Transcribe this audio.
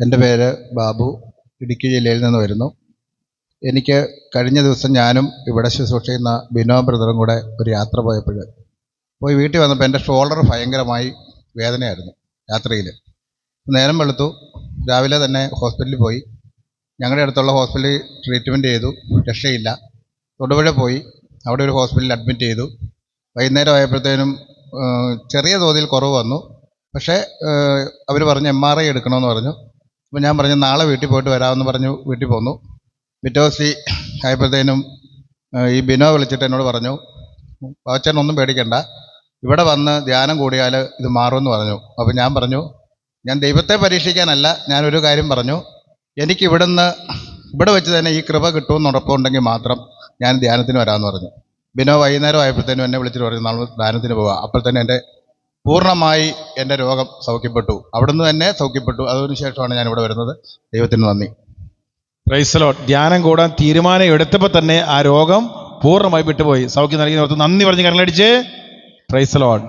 എൻ്റെ പേര് ബാബു, ഇടുക്കി ജില്ലയിൽ നിന്ന് വരുന്നു. എനിക്ക് കഴിഞ്ഞ ദിവസം ഞാനും ഇവിടെ ശുശ്രൂഷ ചെയ്യുന്ന ബിനോ ബ്രദറും കൂടെ ഒരു യാത്ര പോയി വീട്ടിൽ വന്നപ്പോൾ എൻ്റെ ഷോൾഡർ ഭയങ്കരമായി വേദനയായിരുന്നു. യാത്രയിൽ നേരം വെളുത്തു, രാവിലെ തന്നെ ഹോസ്പിറ്റലിൽ പോയി. ഞങ്ങളുടെ അടുത്തുള്ള ഹോസ്പിറ്റലിൽ ട്രീറ്റ്മെൻറ്റ് ചെയ്തു, രക്ഷയില്ല. തൊടുപുഴ പോയി, അവിടെ ഒരു ഹോസ്പിറ്റലിൽ അഡ്മിറ്റ് ചെയ്തു. വൈകുന്നേരം ആയപ്പോഴത്തേനും ചെറിയ തോതിൽ കുറവ് വന്നു. പക്ഷേ അവർ പറഞ്ഞു MRI എടുക്കണമെന്ന് പറഞ്ഞു. അപ്പോൾ ഞാൻ പറഞ്ഞു നാളെ വീട്ടിൽ പോയിട്ട് വരാമെന്ന് പറഞ്ഞു വീട്ടിൽ പോന്നു. പിറ്റേ ദിവസം ആയപ്പോഴത്തേനും ഈ ബിനോ വിളിച്ചിട്ട് എന്നോട് പറഞ്ഞു, വാച്ചൻ ഒന്നും പേടിക്കണ്ട, ഇവിടെ വന്ന് ധ്യാനം കൂടിയാൽ ഇത് മാറുമെന്ന് പറഞ്ഞു. അപ്പോൾ ഞാൻ പറഞ്ഞു, ഞാൻ ദൈവത്തെ പരീക്ഷിക്കാനല്ല, ഞാനൊരു കാര്യം പറഞ്ഞു, എനിക്ക് ഇവിടെ വെച്ച് തന്നെ ഈ കൃപ കിട്ടുമെന്ന് ഉറപ്പുണ്ടെങ്കിൽ മാത്രം ഞാൻ ധ്യാനത്തിന് വരാമെന്ന് പറഞ്ഞു. ബിനോ വൈകുന്നേരം ആയപ്പോഴത്തേനും എന്നെ വിളിച്ചിട്ട് പറഞ്ഞു നാളെ ധ്യാനത്തിന് പോവുക. അപ്പോൾ തന്നെ പൂർണ്ണമായി എൻ്റെ രോഗം സൗഖ്യപ്പെട്ടു, അവിടുന്ന് തന്നെ സൗഖ്യപ്പെട്ടു. അതിനുശേഷമാണ് ഞാൻ ഇവിടെ വരുന്നത്. ദൈവത്തിന് നന്ദി. Praise the Lord. ധ്യാനം കൂടാൻ തീരുമാനം എടുത്തപ്പോൾ തന്നെ ആ രോഗം പൂർണ്ണമായി വിട്ടുപോയി. സൗഖ്യം നൽകി നന്ദി പറഞ്ഞ് കരങ്ങളടിച്ച് പ്രൈസ് ദി ലോർഡ്.